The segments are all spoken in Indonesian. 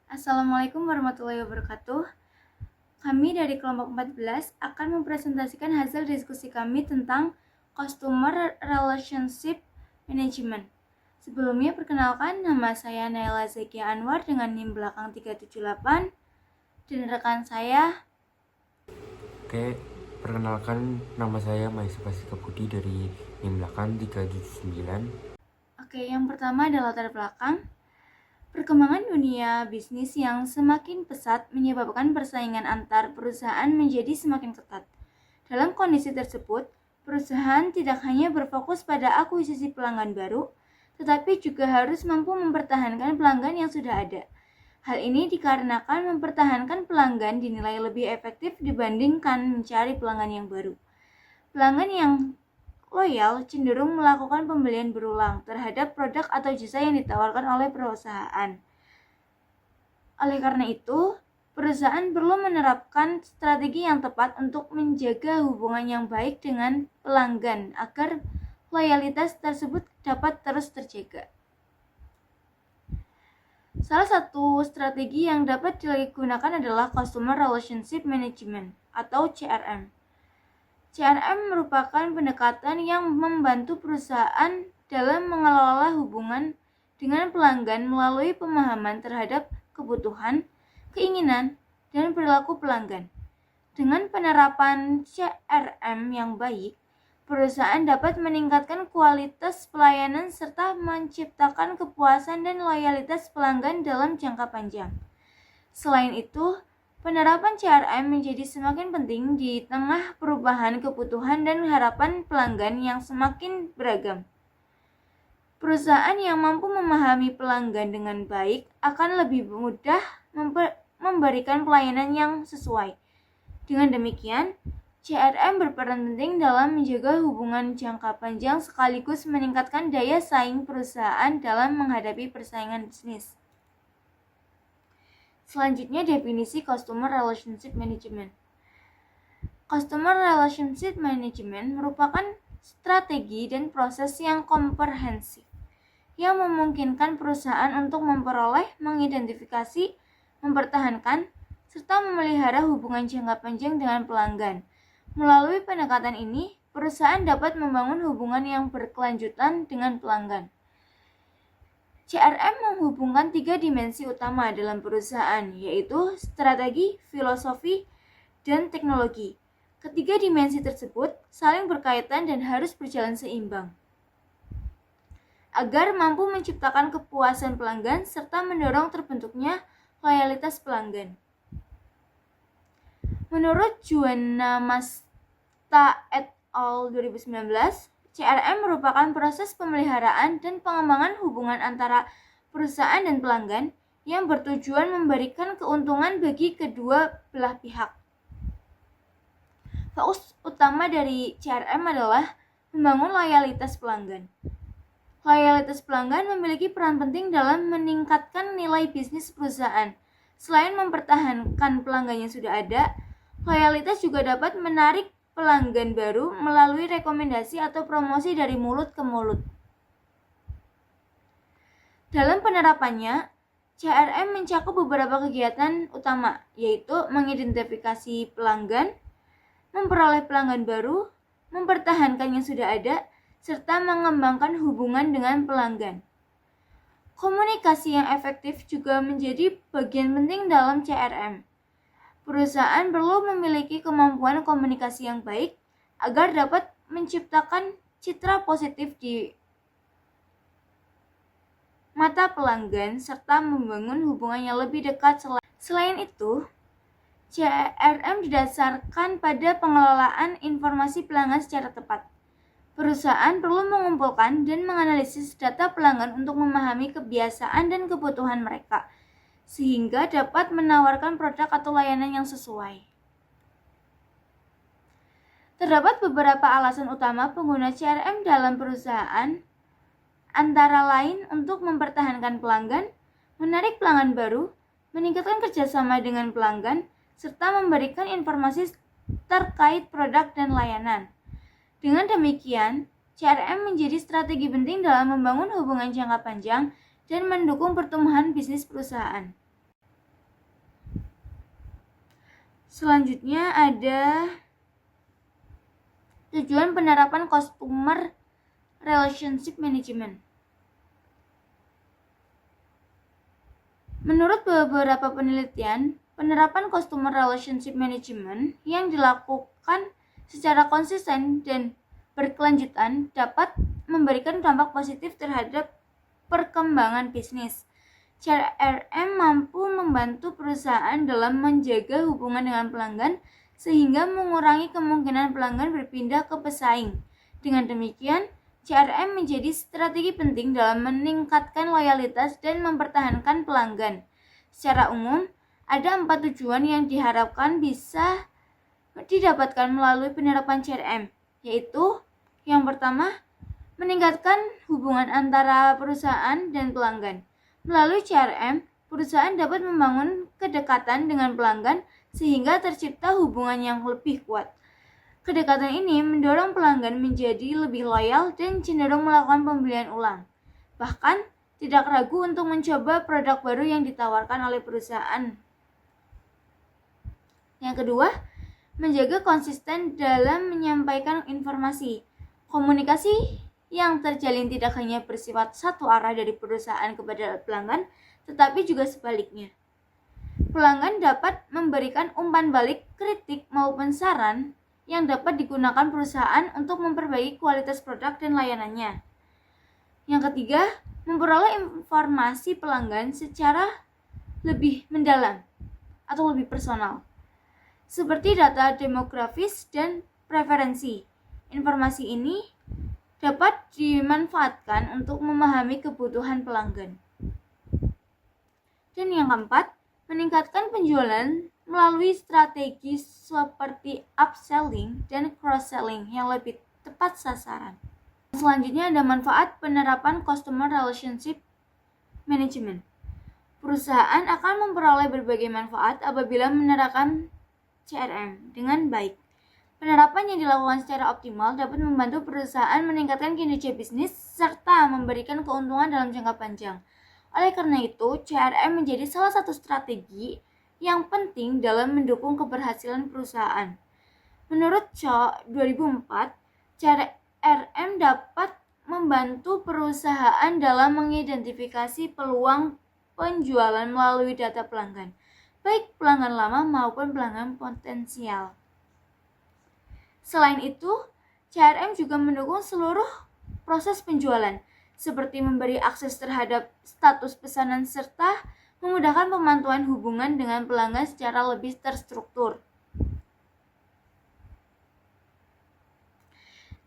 Assalamualaikum warahmatullahi wabarakatuh. Kami dari kelompok 14 akan mempresentasikan hasil diskusi kami tentang Customer Relationship Management. Sebelumnya perkenalkan, nama saya Naila Zekia Anwar dengan NIM belakang 378 dan rekan saya. Oke, perkenalkan nama saya Maisa Pasika Budi dari NIM belakang 379. Oke, yang pertama adalah latar belakang. Perkembangan dunia bisnis yang semakin pesat menyebabkan persaingan antar perusahaan menjadi semakin ketat. Dalam kondisi tersebut, perusahaan tidak hanya berfokus pada akuisisi pelanggan baru, tetapi juga harus mampu mempertahankan pelanggan yang sudah ada. Hal ini dikarenakan mempertahankan pelanggan dinilai lebih efektif dibandingkan mencari pelanggan yang baru. Pelanggan yang loyal cenderung melakukan pembelian berulang terhadap produk atau jasa yang ditawarkan oleh perusahaan. Oleh karena itu, perusahaan perlu menerapkan strategi yang tepat untuk menjaga hubungan yang baik dengan pelanggan agar loyalitas tersebut dapat terus terjaga. Salah satu strategi yang dapat digunakan adalah Customer Relationship Management atau CRM. CRM merupakan pendekatan yang membantu perusahaan dalam mengelola hubungan dengan pelanggan melalui pemahaman terhadap kebutuhan, keinginan, dan perilaku pelanggan. Dengan penerapan CRM yang baik, perusahaan dapat meningkatkan kualitas pelayanan serta menciptakan kepuasan dan loyalitas pelanggan dalam jangka panjang. Selain itu, penerapan CRM menjadi semakin penting di tengah perubahan kebutuhan dan harapan pelanggan yang semakin beragam. Perusahaan yang mampu memahami pelanggan dengan baik akan lebih mudah memberikan pelayanan yang sesuai. Dengan demikian, CRM berperan penting dalam menjaga hubungan jangka panjang sekaligus meningkatkan daya saing perusahaan dalam menghadapi persaingan bisnis. Selanjutnya, definisi Customer Relationship Management. Customer Relationship Management merupakan strategi dan proses yang komprehensif yang memungkinkan perusahaan untuk memperoleh, mengidentifikasi, mempertahankan, serta memelihara hubungan jangka panjang dengan pelanggan. Melalui pendekatan ini, perusahaan dapat membangun hubungan yang berkelanjutan dengan pelanggan. CRM menghubungkan 3 dimensi utama dalam perusahaan, yaitu strategi, filosofi, dan teknologi. Ketiga dimensi tersebut saling berkaitan dan harus berjalan seimbang agar mampu menciptakan kepuasan pelanggan serta mendorong terbentuknya loyalitas pelanggan. Menurut Juana Masta et al. 2019, CRM merupakan proses pemeliharaan dan pengembangan hubungan antara perusahaan dan pelanggan yang bertujuan memberikan keuntungan bagi kedua belah pihak. Fokus utama dari CRM adalah membangun loyalitas pelanggan. Loyalitas pelanggan memiliki peran penting dalam meningkatkan nilai bisnis perusahaan. Selain mempertahankan pelanggan yang sudah ada, loyalitas juga dapat menarik pelanggan baru melalui rekomendasi atau promosi dari mulut ke mulut. Dalam penerapannya, CRM mencakup beberapa kegiatan utama, yaitu mengidentifikasi pelanggan, memperoleh pelanggan baru, mempertahankan yang sudah ada, serta mengembangkan hubungan dengan pelanggan. Komunikasi yang efektif juga menjadi bagian penting dalam CRM. Perusahaan perlu memiliki kemampuan komunikasi yang baik agar dapat menciptakan citra positif di mata pelanggan serta membangun hubungan yang lebih dekat. Selain itu, CRM didasarkan pada pengelolaan informasi pelanggan secara tepat. Perusahaan perlu mengumpulkan dan menganalisis data pelanggan untuk memahami kebiasaan dan kebutuhan mereka, sehingga dapat menawarkan produk atau layanan yang sesuai. Terdapat beberapa alasan utama pengguna CRM dalam perusahaan, antara lain untuk mempertahankan pelanggan, menarik pelanggan baru, meningkatkan kerjasama dengan pelanggan, serta memberikan informasi terkait produk dan layanan. Dengan demikian, CRM menjadi strategi penting dalam membangun hubungan jangka panjang dan mendukung pertumbuhan bisnis perusahaan. Selanjutnya ada tujuan penerapan Customer Relationship Management. Menurut beberapa penelitian, penerapan Customer Relationship Management yang dilakukan secara konsisten dan berkelanjutan dapat memberikan dampak positif terhadap perkembangan bisnis. CRM mampu membantu perusahaan dalam menjaga hubungan dengan pelanggan sehingga mengurangi kemungkinan pelanggan berpindah ke pesaing. Dengan demikian, CRM menjadi strategi penting dalam meningkatkan loyalitas dan mempertahankan pelanggan. Secara umum, ada 4 tujuan yang diharapkan bisa didapatkan melalui penerapan CRM, yaitu yang pertama, meningkatkan hubungan antara perusahaan dan pelanggan. Melalui CRM, perusahaan dapat membangun kedekatan dengan pelanggan sehingga tercipta hubungan yang lebih kuat. Kedekatan ini mendorong pelanggan menjadi lebih loyal dan cenderung melakukan pembelian ulang. Bahkan, tidak ragu untuk mencoba produk baru yang ditawarkan oleh perusahaan. Yang kedua, menjaga konsisten dalam menyampaikan informasi. Komunikasi yang terjalin tidak hanya bersifat satu arah dari perusahaan kepada pelanggan, tetapi juga sebaliknya. Pelanggan dapat memberikan umpan balik, kritik, maupun saran yang dapat digunakan perusahaan untuk memperbaiki kualitas produk dan layanannya. Yang ketiga, memperoleh informasi pelanggan secara lebih mendalam atau lebih personal, seperti data demografis dan preferensi. Informasi ini dapat dimanfaatkan untuk memahami kebutuhan pelanggan. Dan yang keempat, meningkatkan penjualan melalui strategi seperti upselling dan cross-selling yang lebih tepat sasaran. Selanjutnya ada manfaat penerapan Customer Relationship Management. Perusahaan akan memperoleh berbagai manfaat apabila menerapkan CRM dengan baik. Penerapan yang dilakukan secara optimal dapat membantu perusahaan meningkatkan kinerja bisnis serta memberikan keuntungan dalam jangka panjang. Oleh karena itu, CRM menjadi salah satu strategi yang penting dalam mendukung keberhasilan perusahaan. Menurut Cho 2004, CRM dapat membantu perusahaan dalam mengidentifikasi peluang penjualan melalui data pelanggan, baik pelanggan lama maupun pelanggan potensial. Selain itu, CRM juga mendukung seluruh proses penjualan, seperti memberi akses terhadap status pesanan serta memudahkan pemantauan hubungan dengan pelanggan secara lebih terstruktur.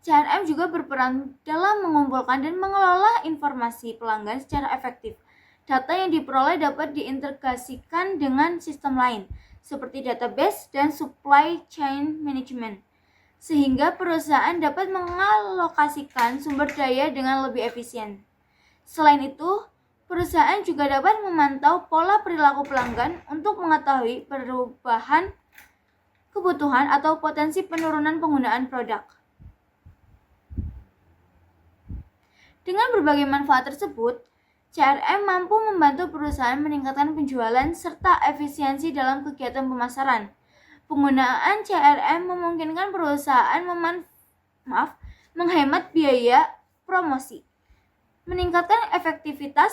CRM juga berperan dalam mengumpulkan dan mengelola informasi pelanggan secara efektif. Data yang diperoleh dapat diintegrasikan dengan sistem lain, seperti database dan supply chain management, sehingga perusahaan dapat mengalokasikan sumber daya dengan lebih efisien. Selain itu, perusahaan juga dapat memantau pola perilaku pelanggan untuk mengetahui perubahan kebutuhan atau potensi penurunan penggunaan produk. Dengan berbagai manfaat tersebut, CRM mampu membantu perusahaan meningkatkan penjualan serta efisiensi dalam kegiatan pemasaran. Penggunaan CRM memungkinkan perusahaan menghemat biaya promosi, meningkatkan efektivitas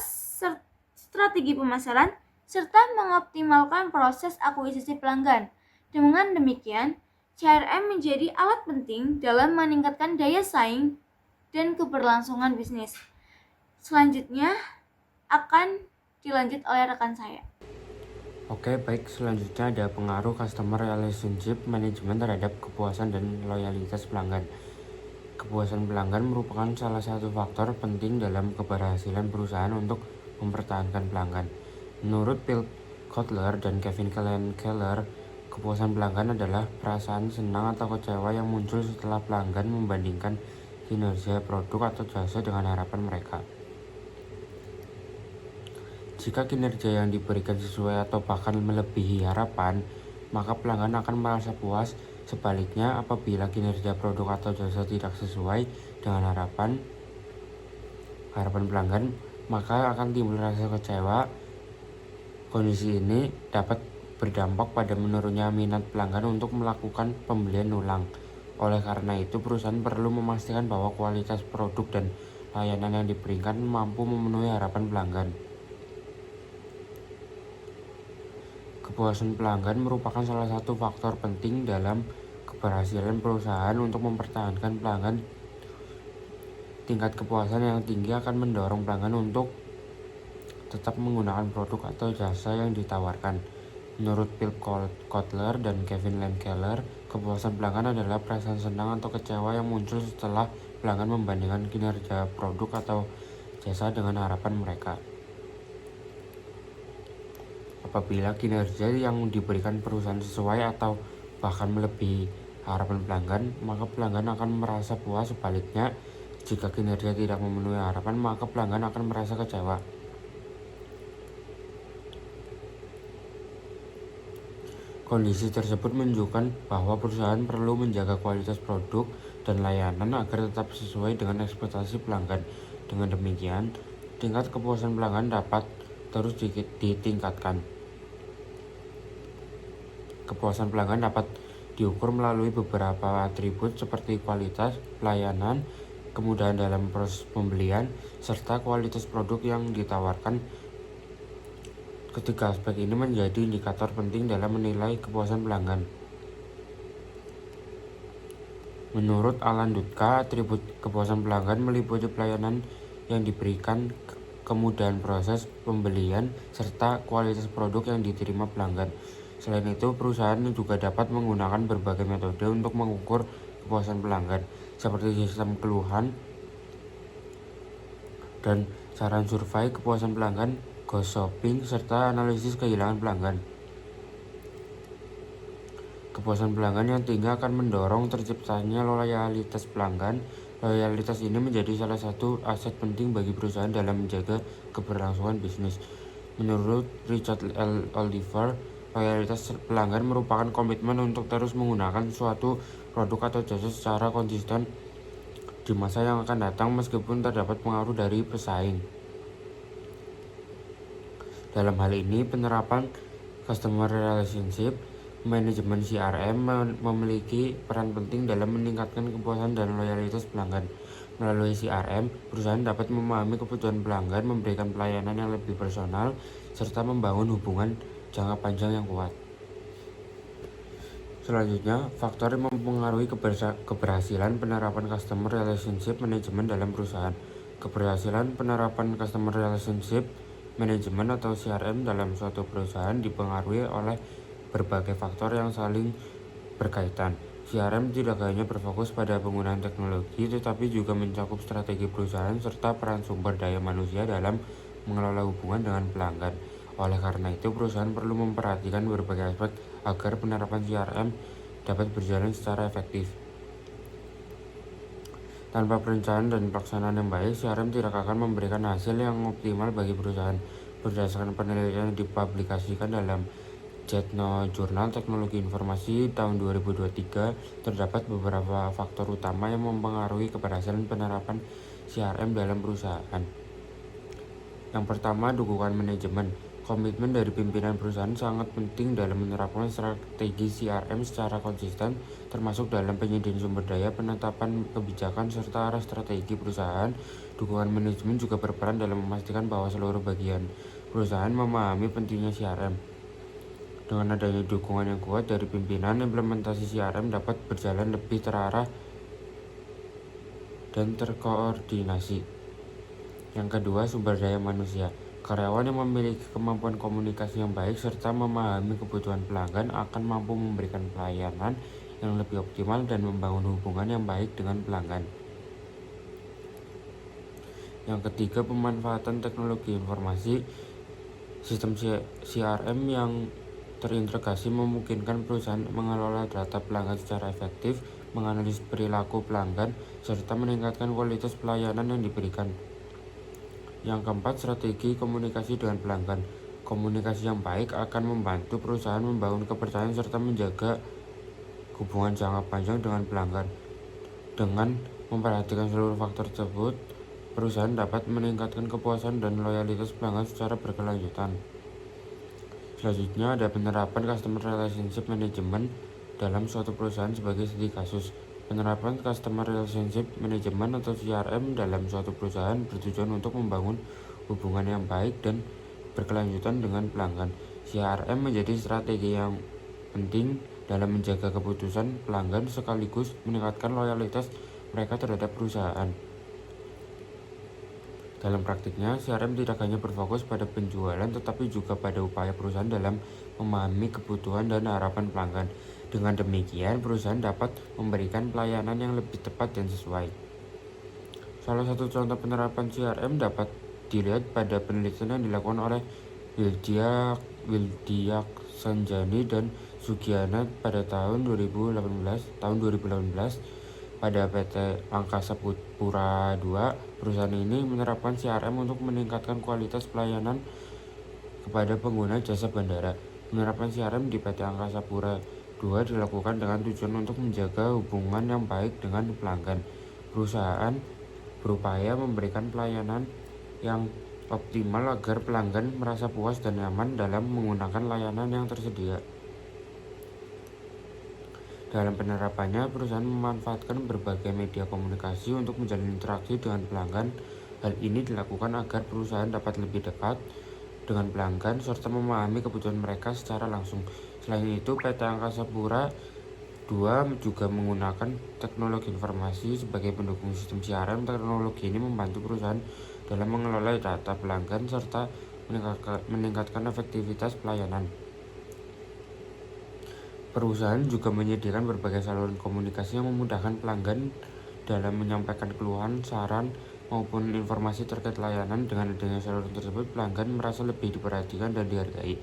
strategi pemasaran, serta mengoptimalkan proses akuisisi pelanggan. Dengan demikian, CRM menjadi alat penting dalam meningkatkan daya saing dan keberlangsungan bisnis. Selanjutnya akan dilanjut oleh rekan saya. Oke, baik. Selanjutnya ada pengaruh Customer Relationship Management terhadap kepuasan dan loyalitas pelanggan. Kepuasan pelanggan merupakan salah satu faktor penting dalam keberhasilan perusahaan untuk mempertahankan pelanggan. Menurut Bill Kotler dan Kevin Keller, kepuasan pelanggan adalah perasaan senang atau kecewa yang muncul setelah pelanggan membandingkan kinerja produk atau jasa dengan harapan mereka. Jika kinerja yang diberikan sesuai atau bahkan melebihi harapan, maka pelanggan akan merasa puas. Sebaliknya, apabila kinerja produk atau jasa tidak sesuai dengan harapan pelanggan, maka akan timbul rasa kecewa. Kondisi ini dapat berdampak pada menurunnya minat pelanggan untuk melakukan pembelian ulang. Oleh karena itu, perusahaan perlu memastikan bahwa kualitas produk dan layanan yang diberikan mampu memenuhi harapan pelanggan. Kepuasan pelanggan merupakan salah satu faktor penting dalam keberhasilan perusahaan untuk mempertahankan pelanggan. Tingkat kepuasan yang tinggi akan mendorong pelanggan untuk tetap menggunakan produk atau jasa yang ditawarkan. Menurut Phil Kotler dan Kevin Landkeller, kepuasan pelanggan adalah perasaan senang atau kecewa yang muncul setelah pelanggan membandingkan kinerja produk atau jasa dengan harapan mereka. Apabila kinerja yang diberikan perusahaan sesuai atau bahkan melebihi harapan pelanggan, maka pelanggan akan merasa puas. Sebaliknya, jika kinerja tidak memenuhi harapan, maka pelanggan akan merasa kecewa. Kondisi tersebut menunjukkan bahwa perusahaan perlu menjaga kualitas produk dan layanan agar tetap sesuai dengan ekspektasi pelanggan. Dengan demikian, tingkat kepuasan pelanggan dapat terus ditingkatkan. Kepuasan pelanggan dapat diukur melalui beberapa atribut seperti kualitas, pelayanan, kemudahan dalam proses pembelian, serta kualitas produk yang ditawarkan. Ketiga aspek ini menjadi indikator penting dalam menilai kepuasan pelanggan. Menurut Alan Dutka, atribut kepuasan pelanggan meliputi pelayanan yang diberikan, kemudahan proses pembelian, serta kualitas produk yang diterima pelanggan. Selain itu, perusahaan juga dapat menggunakan berbagai metode untuk mengukur kepuasan pelanggan, seperti sistem keluhan dan saran survei kepuasan pelanggan, ghost shopping, serta analisis kehilangan pelanggan. Kepuasan pelanggan yang tinggi akan mendorong terciptanya loyalitas pelanggan. Loyalitas ini menjadi salah satu aset penting bagi perusahaan dalam menjaga keberlangsungan bisnis. Menurut Richard L. Oliver, loyalitas pelanggan merupakan komitmen untuk terus menggunakan suatu produk atau jasa secara konsisten di masa yang akan datang meskipun terdapat pengaruh dari pesaing. Dalam hal ini, penerapan Customer Relationship Manajemen CRM memiliki peran penting dalam meningkatkan kepuasan dan loyalitas pelanggan. Melalui CRM, perusahaan dapat memahami kebutuhan pelanggan, memberikan pelayanan yang lebih personal, serta membangun hubungan jangka panjang yang kuat. Selanjutnya, faktor yang mempengaruhi keberhasilan penerapan Customer Relationship Management dalam perusahaan. Keberhasilan penerapan Customer Relationship Management atau CRM dalam suatu perusahaan dipengaruhi oleh berbagai faktor yang saling berkaitan. CRM tidak hanya berfokus pada penggunaan teknologi, tetapi juga mencakup strategi perusahaan serta peran sumber daya manusia dalam mengelola hubungan dengan pelanggan. Oleh karena itu, perusahaan perlu memperhatikan berbagai aspek agar penerapan CRM dapat berjalan secara efektif. Tanpa perencanaan dan pelaksanaan yang baik, CRM tidak akan memberikan hasil yang optimal bagi perusahaan. Berdasarkan penelitian yang dipublikasikan dalam Jurnal Teknologi Informasi tahun 2023, terdapat beberapa faktor utama yang mempengaruhi keberhasilan penerapan CRM dalam perusahaan. Yang pertama, dukungan manajemen. Komitmen dari pimpinan perusahaan sangat penting dalam menerapkan strategi CRM secara konsisten, termasuk dalam penyediaan sumber daya, penetapan kebijakan, serta arah strategi perusahaan. Dukungan manajemen juga berperan dalam memastikan bahwa seluruh bagian perusahaan memahami pentingnya CRM. Dengan adanya dukungan yang kuat dari pimpinan, implementasi CRM dapat berjalan lebih terarah dan terkoordinasi. Yang kedua, sumber daya manusia. Karyawan yang memiliki kemampuan komunikasi yang baik serta memahami kebutuhan pelanggan akan mampu memberikan pelayanan yang lebih optimal dan membangun hubungan yang baik dengan pelanggan. Yang ketiga, pemanfaatan teknologi informasi. Sistem CRM yang terintegrasi memungkinkan perusahaan mengelola data pelanggan secara efektif, menganalisis perilaku pelanggan, serta meningkatkan kualitas pelayanan yang diberikan. Yang keempat, strategi komunikasi dengan pelanggan. Komunikasi yang baik akan membantu perusahaan membangun kepercayaan serta menjaga hubungan jangka panjang dengan pelanggan. Dengan memperhatikan seluruh faktor tersebut, perusahaan dapat meningkatkan kepuasan dan loyalitas pelanggan secara berkelanjutan. Selanjutnya ada penerapan Customer Relationship Management dalam suatu perusahaan sebagai studi kasus. Penerapan Customer Relationship Management atau CRM dalam suatu perusahaan bertujuan untuk membangun hubungan yang baik dan berkelanjutan dengan pelanggan. CRM menjadi strategi yang penting dalam menjaga keputusan pelanggan sekaligus meningkatkan loyalitas mereka terhadap perusahaan. Dalam praktiknya, CRM tidak hanya berfokus pada penjualan tetapi juga pada upaya perusahaan dalam memahami kebutuhan dan harapan pelanggan. Dengan demikian, perusahaan dapat memberikan pelayanan yang lebih tepat dan sesuai. Salah satu contoh penerapan CRM dapat dilihat pada penelitian yang dilakukan oleh Wildiak Sanjani dan Sugiana pada tahun 2018 pada PT Angkasa Pura II. Perusahaan ini menerapkan CRM untuk meningkatkan kualitas pelayanan kepada pengguna jasa bandara. Penerapan CRM di PT Angkasa Pura II dilakukan dengan tujuan untuk menjaga hubungan yang baik dengan pelanggan. Perusahaan berupaya memberikan pelayanan yang optimal agar pelanggan merasa puas dan nyaman dalam menggunakan layanan yang tersedia. Dalam penerapannya, perusahaan memanfaatkan berbagai media komunikasi untuk menjalin interaksi dengan pelanggan. Hal ini dilakukan agar perusahaan dapat lebih dekat dengan pelanggan serta memahami kebutuhan mereka secara langsung. Selain itu, PT Angkasa Pura II juga menggunakan teknologi informasi sebagai pendukung sistem CRM. Teknologi ini membantu perusahaan dalam mengelola data pelanggan serta meningkatkan efektivitas pelayanan. Perusahaan juga menyediakan berbagai saluran komunikasi yang memudahkan pelanggan dalam menyampaikan keluhan, saran, maupun informasi terkait layanan. Dengan adanya saluran tersebut, pelanggan merasa lebih diperhatikan dan dihargai.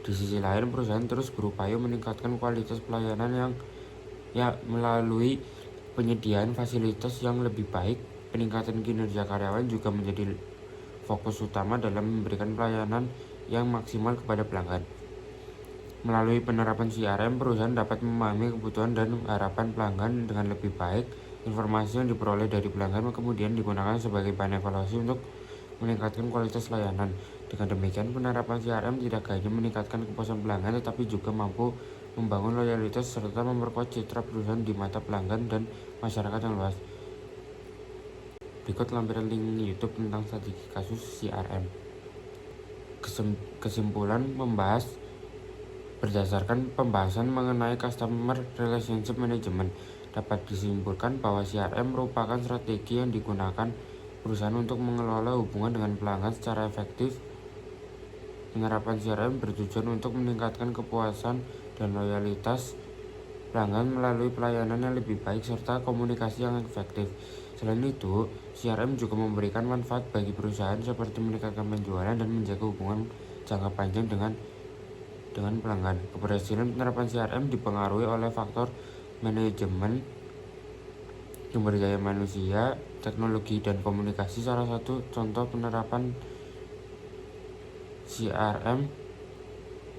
Di sisi lain, perusahaan terus berupaya meningkatkan kualitas pelayanan yang melalui penyediaan fasilitas yang lebih baik. Peningkatan kinerja karyawan juga menjadi fokus utama dalam memberikan pelayanan yang maksimal kepada pelanggan. Melalui penerapan CRM, perusahaan dapat memahami kebutuhan dan harapan pelanggan dengan lebih baik. Informasi yang diperoleh dari pelanggan kemudian digunakan sebagai bahan evaluasi untuk meningkatkan kualitas layanan. Dengan demikian, penerapan CRM tidak hanya meningkatkan kepuasan pelanggan tetapi juga mampu membangun loyalitas serta memperkuat citra perusahaan di mata pelanggan dan masyarakat yang luas. Berikut lampiran link YouTube tentang strategi kasus CRM. Kesimpulan membahas berdasarkan pembahasan mengenai Customer Relationship Management, dapat disimpulkan bahwa CRM merupakan strategi yang digunakan perusahaan untuk mengelola hubungan dengan pelanggan secara efektif. Penerapan CRM bertujuan untuk meningkatkan kepuasan dan loyalitas pelanggan melalui pelayanan yang lebih baik serta komunikasi yang efektif. Selain itu, CRM juga memberikan manfaat bagi perusahaan seperti meningkatkan penjualan dan menjaga hubungan jangka panjang dengan pelanggan. Keberhasilan penerapan CRM dipengaruhi oleh faktor manajemen, sumber daya manusia, teknologi, dan komunikasi. Salah satu contoh penerapan CRM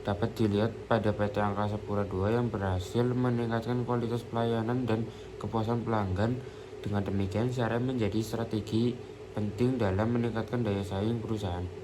dapat dilihat pada PT Angkasa Pura II yang berhasil meningkatkan kualitas pelayanan dan kepuasan pelanggan. Dengan demikian, CRM menjadi strategi penting dalam meningkatkan daya saing perusahaan.